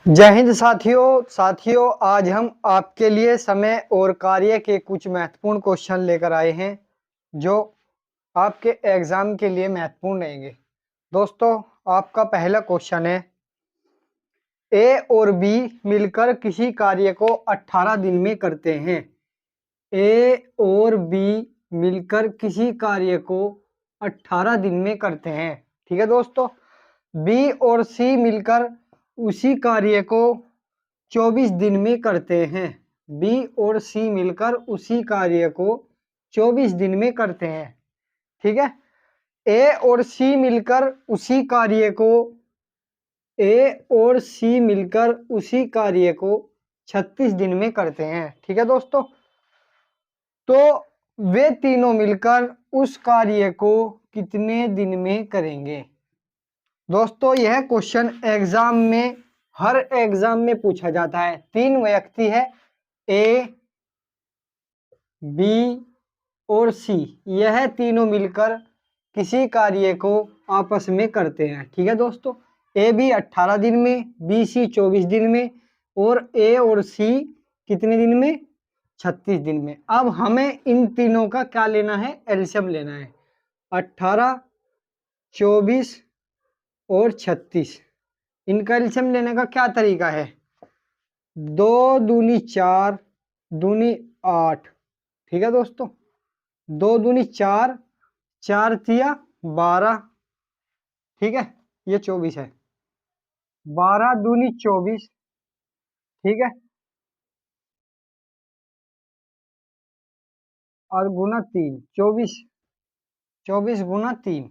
जय हिंद साथियों आज हम आपके लिए समय और कार्य के कुछ महत्वपूर्ण क्वेश्चन लेकर आए हैं जो आपके एग्जाम के लिए महत्वपूर्ण रहेंगे। दोस्तों, आपका पहला क्वेश्चन है, ए और बी मिलकर किसी कार्य को 18 दिन में करते हैं। ए और बी मिलकर किसी कार्य को 18 दिन में करते हैं। ठीक है दोस्तों। बी और सी मिलकर उसी कार्य को 24 दिन में करते हैं। बी और सी मिलकर उसी कार्य को 24 दिन में करते हैं। ठीक है। ए और सी मिलकर उसी कार्य को 36 दिन में करते हैं। ठीक है दोस्तों। तो वे तीनों मिलकर उस कार्य को कितने दिन में करेंगे? दोस्तों, यह क्वेश्चन हर एग्जाम में पूछा जाता है। 3 व्यक्ति है, ए, बी और सी। यह तीनों मिलकर किसी कार्य को आपस में करते हैं। ठीक है दोस्तों। ए बी 18 दिन में, बी सी 24 दिन में और ए और सी कितने दिन में? 36 दिन में। अब हमें इन तीनों का क्या लेना है? एलसीएम लेना है। 18, 24 और 36। इनका एलसीएम लेने का क्या तरीका है? 2 दूनी 4, दूनी 8। ठीक है दोस्तों। 2 दूनी 4, 4 तिया 12। ठीक है, ये 24 है। 12 दूनी 24। ठीक है, और गुना 3, 24। 24 गुना 3।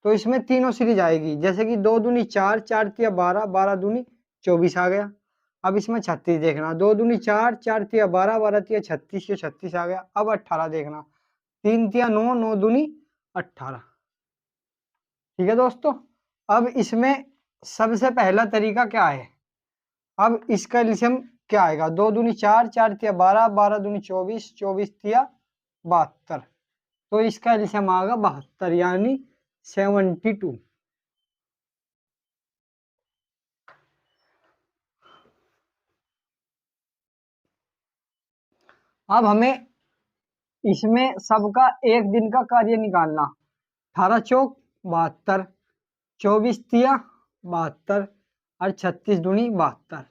तो इसमें तीनों सीरीज आएगी, जैसे कि 2 दूनी 4, 4 तिया 12, 12 दूनी 24 आ गया। अब इसमें 36 देखना, 2 दूनी 4, 4 तिया 12, 12 तिया 36, ये 36 आ गया। अब 18 देखना, 3 तिया 9, 9 दूनी 18। ठीक है दोस्तों। अब इसमें सबसे पहला तरीका क्या है? अब इसका एलसीएम क्या आएगा? 2 दूनी 4, 4 तिया 12, 12 दूनी 24, 24 तिया 72। तो इसका एलसीएम आएगा 72, यानी 72। अब हमें इसमें सबका एक दिन का कार्य निकालना। 18 चौक 72, 24 तिया 72 और 36 दूनी 72।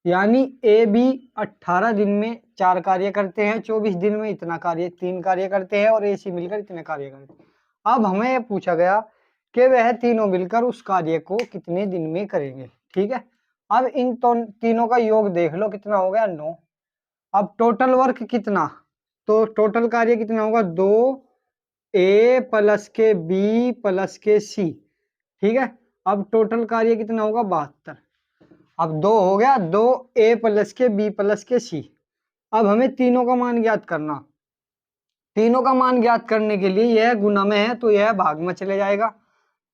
यानी ए बी 18 दिन में 4 कार्य करते हैं, 24 दिन में इतना कार्य 3 कार्य करते हैं और ए सी मिलकर इतने कार्य करते हैं। अब हमें यह पूछा गया कि वह तीनों मिलकर उस कार्य को कितने दिन में करेंगे। ठीक है। अब इन तीनों का योग देख लो, कितना हो गया? 9। अब टोटल वर्क कितना? तो टोटल कार्य कितना होगा? 2 ए प्लस के बी प्लस के सी। ठीक है। अब टोटल कार्य कितना होगा? 72। अब 2 हो गया, 2 ए प्लस के बी प्लस के सी। अब हमें तीनों का मान ज्ञात करना। तीनों का मान ज्ञात करने के लिए यह गुना में है तो यह भाग में चले जाएगा।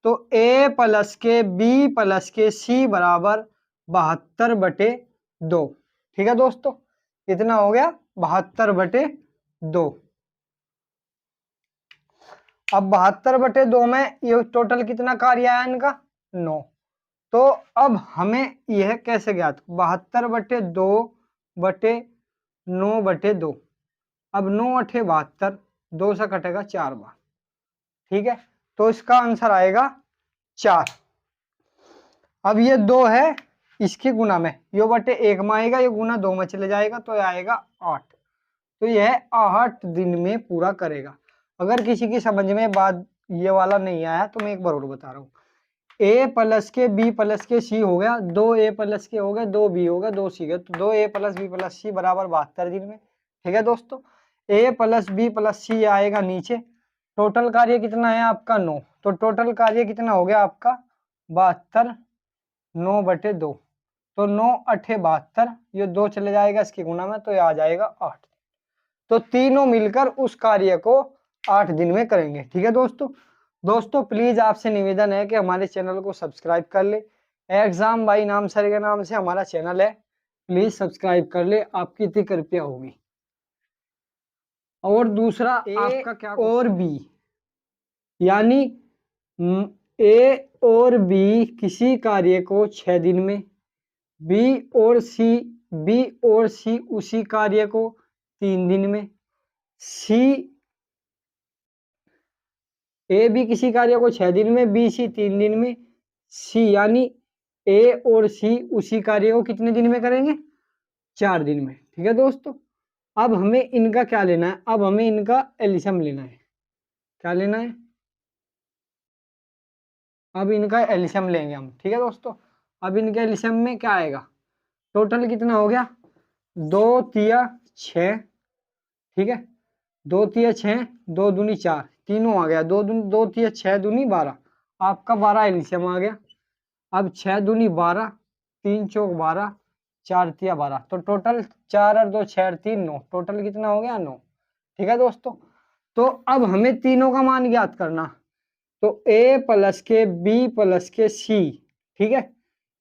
तो ए प्लस के बी प्लस के सी बराबर 72/2। ठीक है दोस्तों, इतना हो गया 72/2। अब 72/2 में ये टोटल कितना कार्य आया इनका? 9। तो अब हमें यह कैसे ज्ञात? 72/2/9/2। अब 9 8 72, 2 से कटेगा 4 बार। ठीक है, तो इसका आंसर आएगा 4। अब ये 2 है, इसके गुना में यो बटे 1 में आएगा, ये गुना 2 में चले जाएगा तो ये आएगा 8। तो यह 8 दिन में पूरा करेगा। अगर किसी की समझ में बात ये वाला नहीं आया तो मैं एक बार और बता रहा हूँ। ए प्लस के बी प्लस के सी हो गया, 2 ए प्लस के हो गए, 2 बी हो गया, 2 सी गए, तो 2 ए प्लस बी प्लस सी बराबर 72 दिन में। ठीक है दोस्तों, ए प्लस बी प्लस सी आएगा नीचे। टोटल कार्य कितना है आपका? 9। तो टोटल कार्य कितना हो गया आपका? 72 9/2। तो 9 8 72, ये 2 चले जाएगा इसके गुना में तो ये आ जाएगा 8। तो तीनों मिलकर उस कार्य को 8 दिन में करेंगे। ठीक है दोस्तों प्लीज आपसे निवेदन है कि हमारे चैनल को सब्सक्राइब कर ले। एग्जाम बाई नाम सर के नाम से हमारा चैनल है, प्लीज सब्सक्राइब कर ले, आपकी इतनी कृपया होगी। और दूसरा आपका क्या और बी, यानी ए और बी किसी कार्य को 6 दिन में, बी और सी उसी कार्य को 3 दिन में, ए भी किसी कार्य को 6 दिन में, बी सी 3 दिन में, सी यानी ए और सी उसी कार्य को कितने दिन में करेंगे? 4 दिन में। ठीक है दोस्तों, अब हमें इनका क्या लेना है? अब हमें इनका एलसीएम लेना है। क्या लेना है? अब इनका एलसीएम लेंगे हम। ठीक है दोस्तों, अब इनके एलसीएम में क्या आएगा? टोटल कितना हो गया? 2 तिया 6। ठीक है, 2 तिया 6, 2 दूनी 4, तीनों आ गया। 2 तिया 6 दूनी 12, आपका 12 एलसीएम आ गया। अब 6 दूनी 12, 3 चौक 12, 4 तिया 12, तो टोटल 4 और 2 6 और 3 9, टोटल कितना हो गया? 9। ठीक है दोस्तों, तो अब हमें तीनों का मान ज्ञात करना, तो a प्लस के b प्लस के c, ठीक है,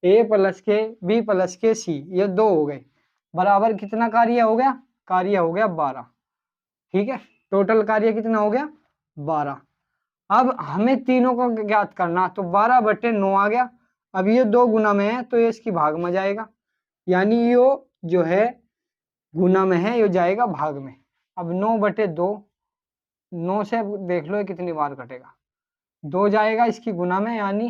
a प्लस के b प्लस के c, ये 2 हो गए, बराबर कितना कार्य हो गया? कार्य हो गया 12। ठीक है, टोटल कार्य कितना हो गया? 12। अब हमें तीनों को ज्ञात करना, तो 12/9 आ गया। अब ये 2 गुना में है तो ये इसकी भाग में जाएगा, यानी यो जो है गुना में है, ये जाएगा भाग में। अब 9/2, 9 से देख लो ये कितनी बार कटेगा, 2 जाएगा इसकी गुना में, यानी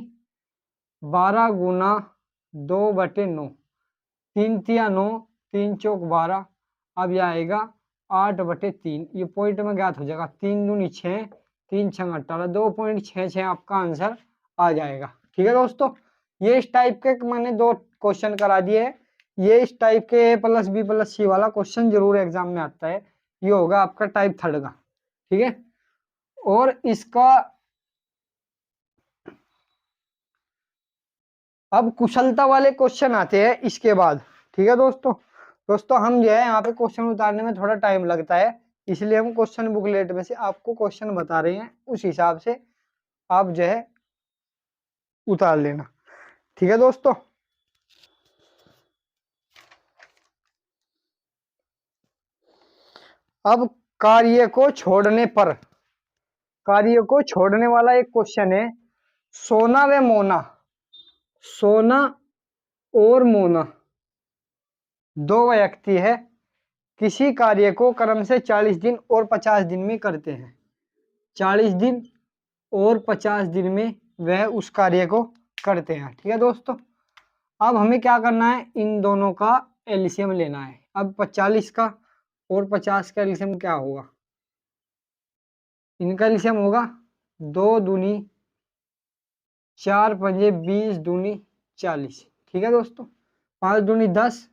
12 गुना 2/9, 3 तिया 9, 3 चौक 12, अब यह आएगा 8/3, ये पॉइंट में ज्ञात हो जाएगा। 3 दूनी 6, 3 छंग 18, 2.66 आपका आंसर आ जाएगा। ठीक है दोस्तों, ये इस टाइप के मैंने 2 क्वेश्चन करा दिए हैं। ये इस टाइप के a प्लस बी प्लस सी वाला क्वेश्चन जरूर एग्जाम में आता है, ये होगा आपका टाइप 3 का। ठीक है, और इसका अब कुशलता वाले क्वेश्चन आते हैं इसके बाद। ठीक है दोस्तों हम जो है यहाँ पे क्वेश्चन उतारने में थोड़ा टाइम लगता है, इसलिए हम क्वेश्चन बुकलेट में से आपको क्वेश्चन बता रहे हैं, उस हिसाब से आप जो है उतार लेना। ठीक है दोस्तों, अब कार्य को छोड़ने पर, कार्य को छोड़ने वाला एक क्वेश्चन है। सोना व मोना, सोना और मोना 2 व्यक्ति है, किसी कार्य को क्रम से 40 दिन और 50 दिन में करते हैं। 40 दिन और 50 दिन में वह उस कार्य को करते हैं। ठीक है दोस्तों, अब हमें क्या करना है? इन दोनों का एलसीएम लेना है। अब 40 का और 50 का एलसीएम क्या होगा? इनका एलसीएम होगा 2 दूनी 4 पंजे 20 दूनी 40। ठीक है दोस्तों, 5 दूनी 10,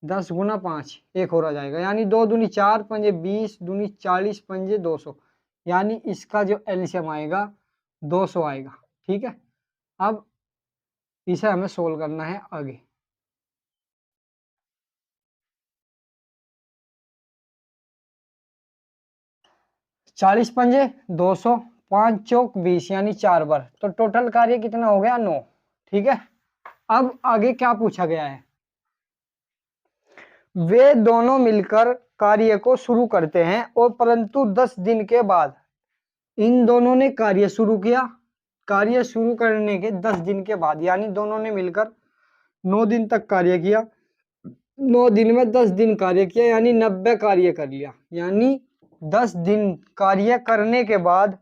10 गुना 5, एक हो रहा जाएगा, यानी 2 दूनी 4 पंजे 20 दूनी 40 पंजे 200, यानी इसका जो एलसीएम आएगा 200 आएगा। ठीक है, अब इसे हमें सोल्व करना है आगे। चालीस पंजे 200, 5 चौक 20, यानी 4 बार, तो टोटल कार्य कितना हो गया? 9। ठीक है, अब आगे क्या पूछा गया है? वे दोनों मिलकर कार्य को शुरू करते हैं और परंतु 10 दिन के बाद, इन दोनों ने कार्य शुरू किया, कार्य शुरू करने के 10 दिन के बाद, यानी दोनों ने मिलकर 9 दिन तक कार्य किया, 9 दिन में 10 दिन कार्य किया, यानी 90 कार्य कर लिया, यानी 10 दिन कार्य करने के बाद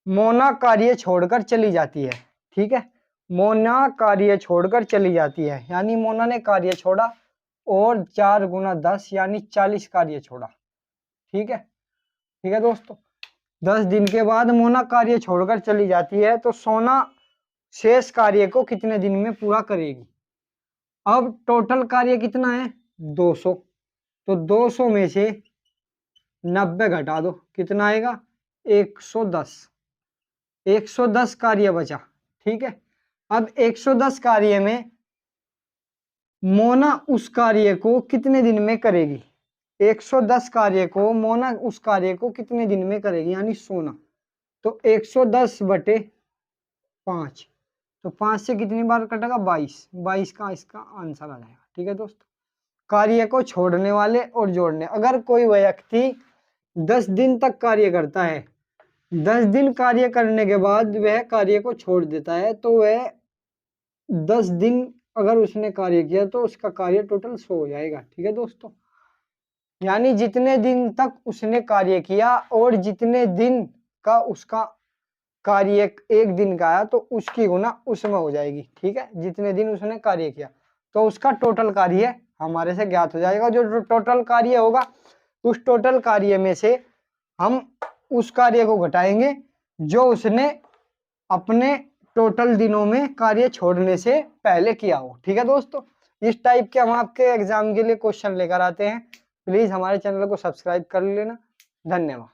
मोना कार्य छोड़कर चली जाती है। ठीक है, मोना कार्य छोड़कर चली जाती है, यानी मोना ने कार्य छोड़ा और 4 गुना 10 यानी 40 कार्य छोड़ा। ठीक है दोस्तों, 10 दिन के बाद मोना कार्य छोड़कर चली जाती है, तो सोना शेष कार्य को कितने दिन में पूरा करेगी? अब टोटल कार्य कितना है? 200, तो 200 में से 90 घटा दो, कितना आएगा? 110, 110 कार्य बचा। ठीक है, अब 110 कार्य में मोना उस कार्य को कितने दिन में करेगी? 110 कार्य को मोना उस कार्य को कितने दिन में करेगी, यानी सोना, तो 110/5, तो 5 से कितनी बार कटेगा? 22, 22 का इसका आंसर आ जाएगा। ठीक है दोस्तों, कार्य को छोड़ने वाले और जोड़ने, अगर कोई व्यक्ति 10 दिन तक कार्य करता है, 10 दिन कार्य करने के बाद वह कार्य को छोड़ देता है, तो वह 10 दिन अगर उसने कार्य किया तो उसका कार्य टोटल 100 हो जाएगा। ठीक है दोस्तों, यानी जितने दिन तक उसने कार्य किया और जितने दिन का उसका कार्य एक दिन का आया तो उसकी गुना उसमें हो जाएगी। ठीक है, जितने दिन उसने कार्य किया तो उसका टोटल कार्य हमारे से ज्ञात हो जाएगा। जो टोटल कार्य होगा उस टोटल कार्य में से हम उस कार्य को घटाएंगे जो उसने अपने टोटल दिनों में कार्य छोड़ने से पहले किया हो। ठीक है दोस्तों, इस टाइप के हम आपके एग्जाम के लिए क्वेश्चन लेकर आते हैं। प्लीज हमारे चैनल को सब्सक्राइब कर लेना। धन्यवाद।